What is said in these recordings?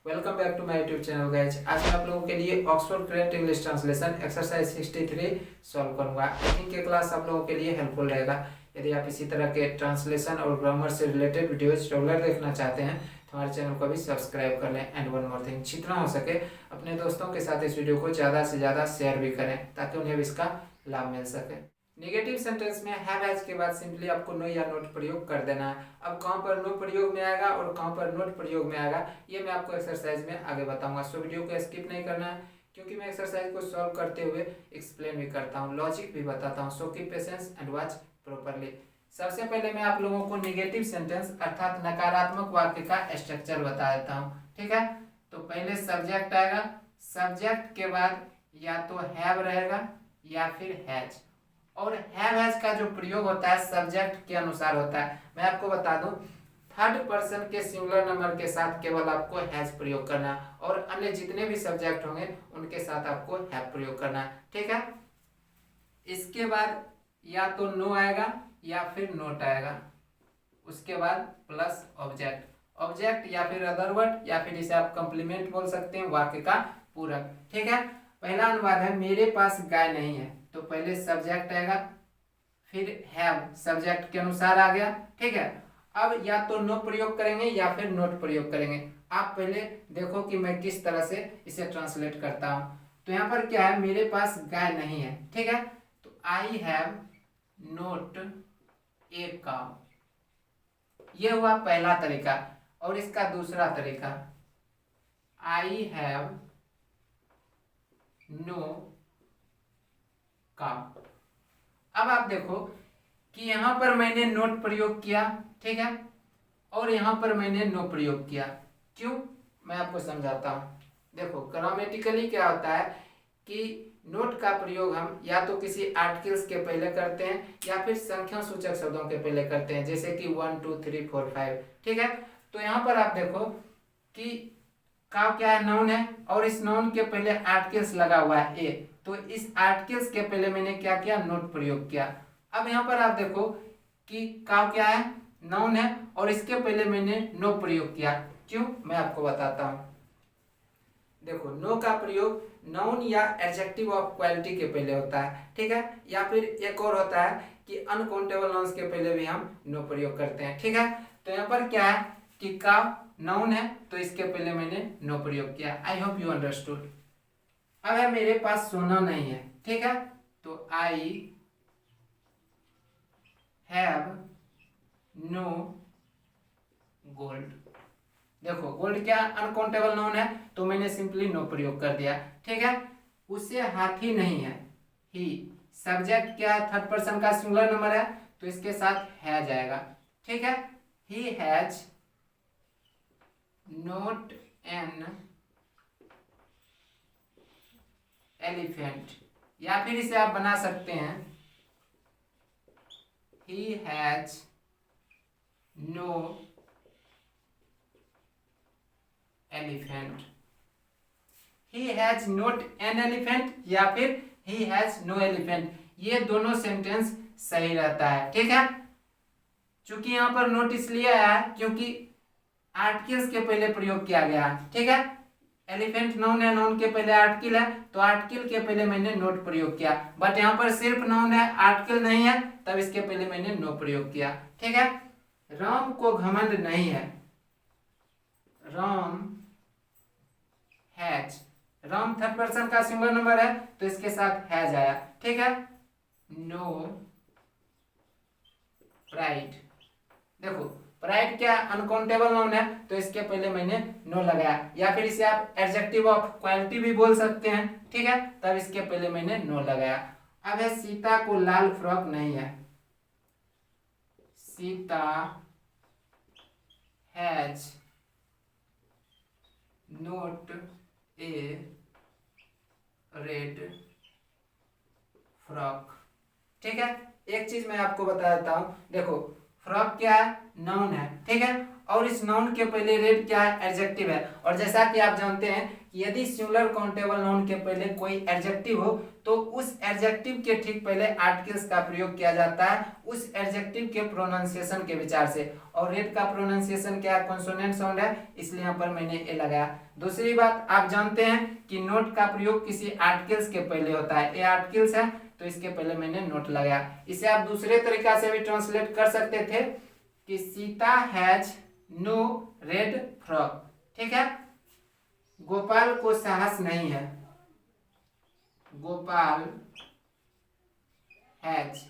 Welcome back to my YouTube channel guys. आज मैं आप लोगों के लिए Oxford current English translation exercise 63 solve करूंगा। आई थिंक ये क्लास आप लोगों के लिए हेल्पफुल रहेगा। यदि आप इसी तरह के ट्रांसलेशन और ग्रामर से रिलेटेड वीडियोज रेगुलर देखना चाहते हैं तो हमारे चैनल को भी सब्सक्राइब कर लें। एंड वन मोर थिंग, जितना हो सके अपने दोस्तों के साथ इस वीडियो को ज़्यादा से ज़्यादा शेयर भी करें ताकि उन्हें भी इसका लाभ मिल सके। नेगेटिव सेंटेंस में हैव हैज के बाद सिंपली आपको नो या नोट प्रयोग कर देना है। अब कहाँ पर नो प्रयोग में आएगा और कहाँ पर नोट प्रयोग में आएगा ये मैं आपको एक्सरसाइज में आगे बताऊंगा। सो वीडियो को स्किप नहीं करना है क्योंकि मैं एक्सरसाइज को सॉल्व करते हुए एक्सप्लेन भी करता हूँ, लॉजिक भी बताता हूँ। So keep patience and watch properly. सबसे पहले मैं आप लोगों को नेगेटिव सेंटेंस अर्थात नकारात्मक वाक्य का स्ट्रक्चर बता देता हूँ, ठीक है। तो पहले सब्जेक्ट आएगा, सब्जेक्ट के बाद या तो हैव रहेगा या फिर हैज। और हैव हैज का जो प्रयोग होता है सब्जेक्ट के अनुसार होता है। मैं आपको बता दूं, थर्ड पर्सन के सिंगुलर नंबर के साथ केवल आपको हैज प्रयोग करना है और अन्य जितने भी सब्जेक्ट होंगे उनके साथ आपको हैव प्रयोग करना है, ठीक है। इसके बाद या तो नो आएगा या फिर नोट आएगा, उसके बाद प्लस ऑब्जेक्ट, ऑब्जेक्ट या फिर अदर वर्ड या फिर इसे आप कंप्लीमेंट बोल सकते हैं, वाक्य का पूरक, ठीक है। पहला अनुवाद है मेरे पास गाय नहीं है, तो पहले सब्जेक्ट आएगा फिर हैव सब्जेक्ट के अनुसार आ गया, ठीक है। अब या तो नो प्रयोग करेंगे या फिर नोट प्रयोग करेंगे। आप पहले देखो कि मैं किस तरह से इसे ट्रांसलेट करता हूं। तो यहाँ पर क्या है, मेरे पास गाय नहीं है, ठीक है। तो I have note a cow, ये हुआ पहला तरीका। और इसका दूसरा तरीका, आई हैव नो काउ। अब आप देखो कि यहां पर मैंने नोट प्रयोग किया, ठीक है, और यहां पर मैंने नो प्रयोग किया। क्यों, मैं आपको समझाता हूं। देखो ग्रामेटिकली क्या होता है कि नोट का प्रयोग हम या तो किसी आर्टिकल्स के पहले करते हैं या फिर संख्या सूचक शब्दों के पहले करते हैं, जैसे कि 1 2 3 4 5, ठीक है। तो यहां पर आप देखो कि का क्या है, नाउन है, और इस नाउन के पहले आर्टिकल्स लगा हुआ है ए, तो इस आर्टिकल्स के पहले मैंने क्या किया, नोट प्रयोग किया। अब यहाँ पर आप देखो कि का क्या है, नाउन है, और इसके पहले मैंने नो प्रयोग किया। क्यों, मैं आपको बताता हूँ। देखो नो का प्रयोग नाउन या एडजेक्टिव ऑफ क्वालिटी के पहले होता है, ठीक है, या फिर एक और होता है कि अनकाउंटेबल नाउन्स के पहले भी हम नो प्रयोग करते हैं, ठीक है। तो यहाँ पर क्या है कि का नाउन है तो इसके पहले मैंने नो प्रयोग किया। I hope you understood. अब है मेरे पास सोना नहीं है, ठीक है, तो आई हैव नो गोल्ड। देखो गोल्ड क्या अनकाउंटेबल नाउन है तो मैंने सिंपली नो प्रयोग कर दिया, ठीक है। उसे हाथी नहीं है, ही सब्जेक्ट क्या है, थर्ड पर्सन का सिंगुलर नंबर है तो इसके साथ है जाएगा, ठीक है। He has not an elephant, या फिर इसे आप बना सकते हैं he has no elephant। he has not an elephant या फिर he has no elephant, ये दोनों सेंटेंस सही रहता है, ठीक है। चूंकि यहां पर नोट इसलिए आया है क्योंकि आर्टिकल्स के पहले प्रयोग किया गया है, ठीक है। एलिफेंट नाउन है, नाउन के पहले आर्टिकल है तो आर्टिकल के पहले मैंने नोट प्रयोग किया। बट यहाँ पर सिर्फ नाउन है, आर्टिकल नहीं है, तब इसके पहले मैंने नो प्रयोग किया, ठीक है। राम को घमंड नहीं है, Ram has, Ram third person का सिंगुलर नंबर है तो इसके साथ हैज आया, ठीक है। नो प्राइड, देखो प्राइड क्या अनकाउंटेबल नाउन है तो इसके पहले मैंने नो लगाया, या फिर इसे आप एडजेक्टिव ऑफ क्वालिटी भी बोल सकते हैं, ठीक है, तब इसके पहले मैंने नो लगाया। अब है सीता को लाल फ्रॉक नहीं है, Sita has note A red frock, ठीक है। एक चीज मैं आपको बता देता हूं, देखो फ्रॉक क्या है, नाउन है, ठीक है, और इस नाउन के पहले रेड क्या है, एडजेक्टिव है। और जैसा कि आप जानते हैं कि यदि सिंगुलर काउंटेबल नाउन के पहले कोई एडजेक्टिव हो तो उस एडजेक्टिव के ठीक पहले आर्टिकल्स का प्रयोग किया जाता है उस एडजेक्टिव के प्रोनाउंसिएशन के विचार से। और रेड का प्रोनाउंसिएशन क्या है, कॉन्सोनेंट साउंड है, इसलिए यहाँ पर मैंने ए लगाया। दूसरी बात, आप जानते हैं कि नोट का प्रयोग किसी आर्टिकल्स के पहले होता है, ए आर्टिकल्स है तो इसके पहले मैंने नोट लगाया। इसे आप दूसरे तरीका से भी ट्रांसलेट कर सकते थे कि Sita has no red frock, ठीक है। गोपाल को साहस नहीं है, गोपाल हैज,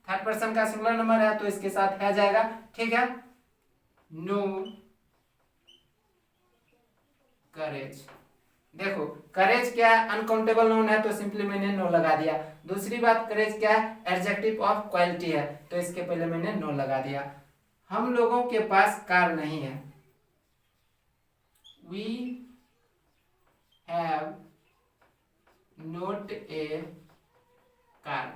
थर्ड पर्सन का सिंगुलर नंबर है तो इसके साथ है जाएगा, ठीक है। नो करेज, देखो करेज क्या है, अनकाउंटेबल नाउन है तो सिंपली मैंने नो लगा दिया। दूसरी बात, करेज क्या है, एडजेक्टिव ऑफ क्वालिटी है तो इसके पहले मैंने नो लगा दिया। हम लोगों के पास कार नहीं है, we have not a car,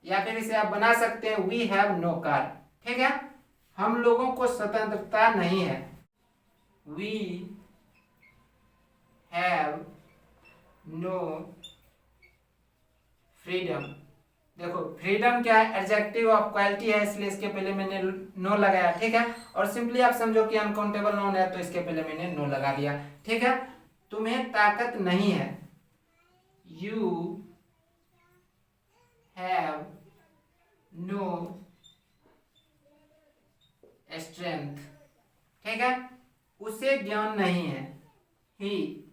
या फिर इसे आप बना सकते हैं वी हैव नो कार, ठीक है। हम लोगों को स्वतंत्रता नहीं है, वी हैव नो फ्रीडम। देखो फ्रीडम क्या है, एडजेक्टिव ऑफ क्वालिटी है इसलिए इसके पहले मैंने नो लगाया, ठीक है। और सिंपली आप समझो कि अनकाउंटेबल नाउन है तो इसके पहले मैंने नो लगा दिया, ठीक है। तुम्हें ताकत नहीं है, यू हैव नो स्ट्रेंथ, ठीक है। उसे ज्ञान नहीं है, ही,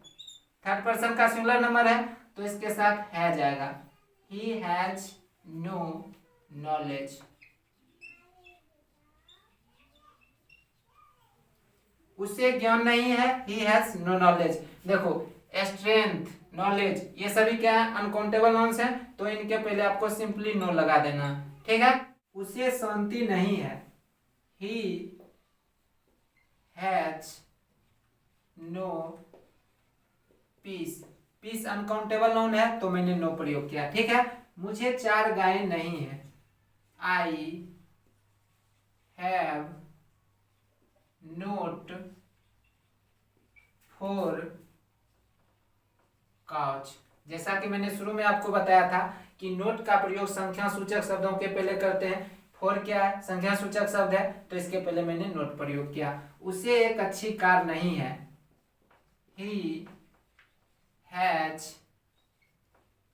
थर्ड पर्सन का सिंगुलर नंबर है तो इसके साथ है जाएगा, ही हैज नो नॉलेज, उसे ज्ञान नहीं है, ही हैज नो नॉलेज। देखो स्ट्रेंथ, नॉलेज ये सभी क्या है, अनकाउंटेबल नाउन्स हैं तो इनके पहले आपको सिंपली नो लगा देना, ठीक है। उसे शांति नहीं है, he has no peace, peace uncountable noun है तो मैंने नो प्रयोग किया, ठीक है। मुझे 4 गाय नहीं है, आई हैव नोट 4 काउच। जैसा कि मैंने शुरू में आपको बताया था कि नोट का प्रयोग संख्या सूचक शब्दों के पहले करते हैं। 4 क्या है, संख्या सूचक शब्द है तो इसके पहले मैंने नोट प्रयोग किया। उसे एक अच्छी कार नहीं है, he has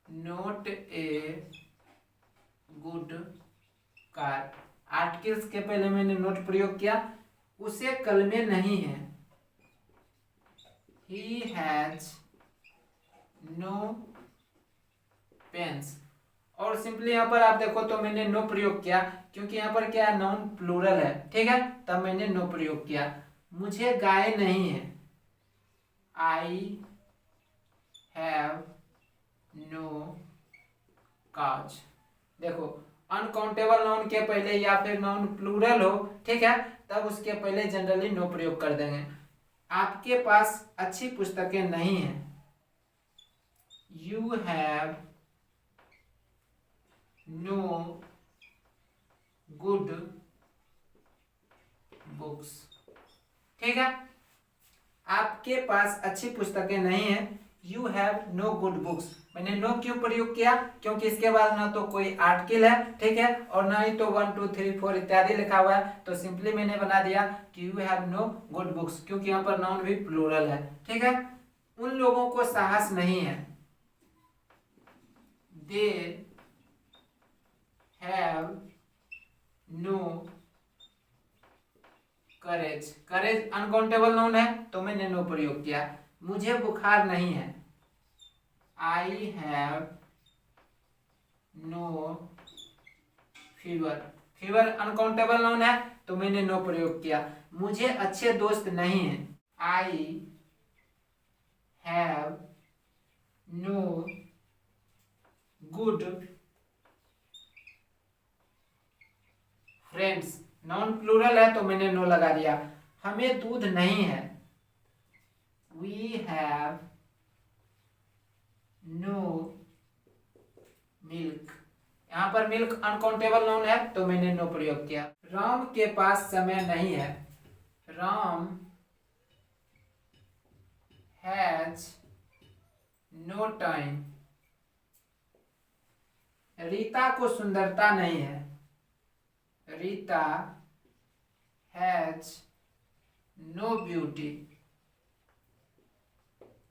note a good car, articles के पहले मैंने नोट प्रयोग किया। उसे कलमे नहीं है, ही हैज नो पेन्स। और सिंपली यहाँ पर आप देखो तो मैंने नो प्रयोग किया क्योंकि यहाँ पर क्या है, नाउन प्लूरल है, ठीक है, तब मैंने नो प्रयोग किया। मुझे गाय नहीं है, आई हैव नो काउच। देखो अनकाउंटेबल नाउन के पहले या फिर नाउन प्लूरल हो, ठीक है, तब उसके पहले जनरली नो प्रयोग कर देंगे। आपके पास अच्छी पुस्तकें नहीं हैं, you have no good books, ठीक है। आपके पास अच्छी पुस्तकें नहीं हैं, you have no good books. मैंने नो क्यों प्रयोग किया, क्योंकि इसके बाद ना तो कोई आर्टिकल है, ठीक है, और ना ही तो 1 2 3 4 इत्यादि लिखा हुआ है, तो सिंपली मैंने बना दिया कि you have no good books, क्योंकि यहाँ पर नाउन भी प्लूरल है, ठीक है। उन लोगों को साहस नहीं है, they have no courage. Courage uncountable noun है तो मैंने नो प्रयोग किया। मुझे बुखार नहीं है, I have no fever. Fever uncountable noun है तो मैंने नो प्रयोग किया। मुझे अच्छे दोस्त नहीं है, I have no good friends. Non plural है तो मैंने नो लगा दिया। हमें दूध नहीं है, वी हैव नो मिल्क। यहाँ पर मिल्क अनकाउंटेबल नाउन है तो मैंने नो प्रयोग किया। राम के पास समय नहीं है, Ram has no time, Rita को सुंदरता नहीं है, Rita has no beauty,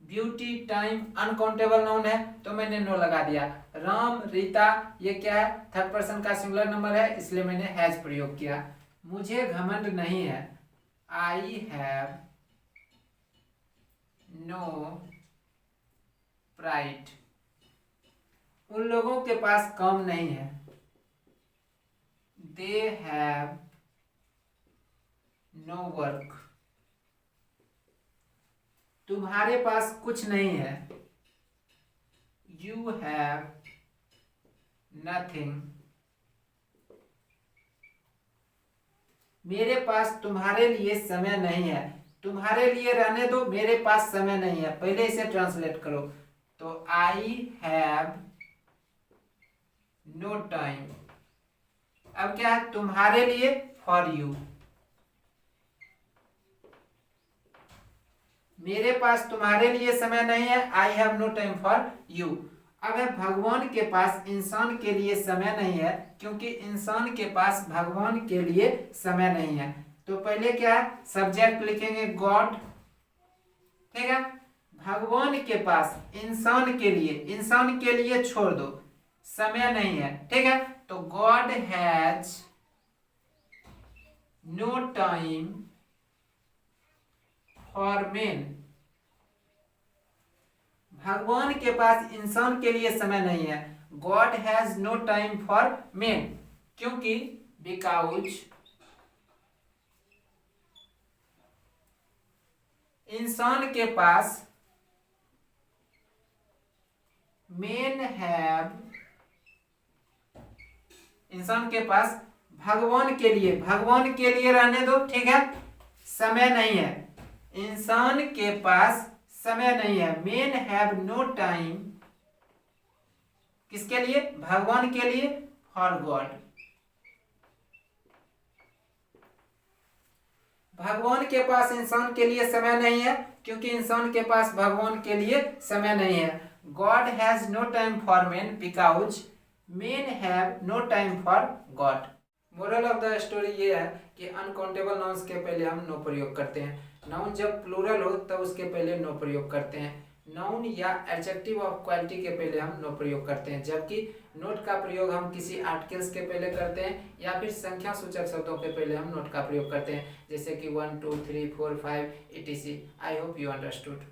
beauty time uncountable noun है तो मैंने नो लगा दिया। राम रीता ये क्या है, थर्ड पर्सन का सिंगुलर नंबर है इसलिए मैंने हैज प्रयोग किया। मुझे घमंड नहीं है, आई हैव नो प्राइड, उन लोगों के पास काम नहीं है, दे हैव नो वर्क, तुम्हारे पास कुछ नहीं है, यू हैव नथिंग, मेरे पास तुम्हारे लिए समय नहीं है, तुम्हारे लिए रहने दो, मेरे पास समय नहीं है, पहले इसे ट्रांसलेट करो तो आई हैव नो टाइम। अब क्या है, तुम्हारे लिए फॉर यू, मेरे पास तुम्हारे लिए समय नहीं है, I have no time for you. अब है भगवान के पास इंसान के लिए समय नहीं है, क्योंकि इंसान के पास भगवान के लिए समय नहीं है। तो पहले क्या है, सब्जेक्ट लिखेंगे गॉड, ठीक है। भगवान के पास इंसान के लिए छोड़ दो, समय नहीं है, ठीक है। तो God has no time for man, भगवान के पास इंसान के लिए समय नहीं है, God has no time for man, क्योंकि बिकॉज इंसान के पास मैन हैव, इंसान के पास भगवान के लिए रहने दो, ठीक है, समय नहीं है, इंसान के पास समय नहीं है, मैन हैव नो टाइम, किसके लिए, भगवान के लिए, फॉर गॉड, भगवान के पास इंसान के लिए समय नहीं है, क्योंकि इंसान के पास भगवान के लिए समय नहीं है। God has no time for man because man have no time for God. Moral of the story ये है कि अनकाउंटेबल नाउन्स के पहले हम नो प्रयोग करते हैं। नाउन जब प्लूरल हो तब उसके पहले नो प्रयोग करते हैं। नाउन या एडजेक्टिव ऑफ क्वालिटी के पहले हम नो प्रयोग करते हैं, जबकि नोट का प्रयोग हम किसी आर्टिकल्स के पहले करते हैं या फिर संख्या सूचक शब्दों के पहले हम नोट का प्रयोग करते हैं, जैसे कि 1 2 3 4 5 etc। I hope you understood.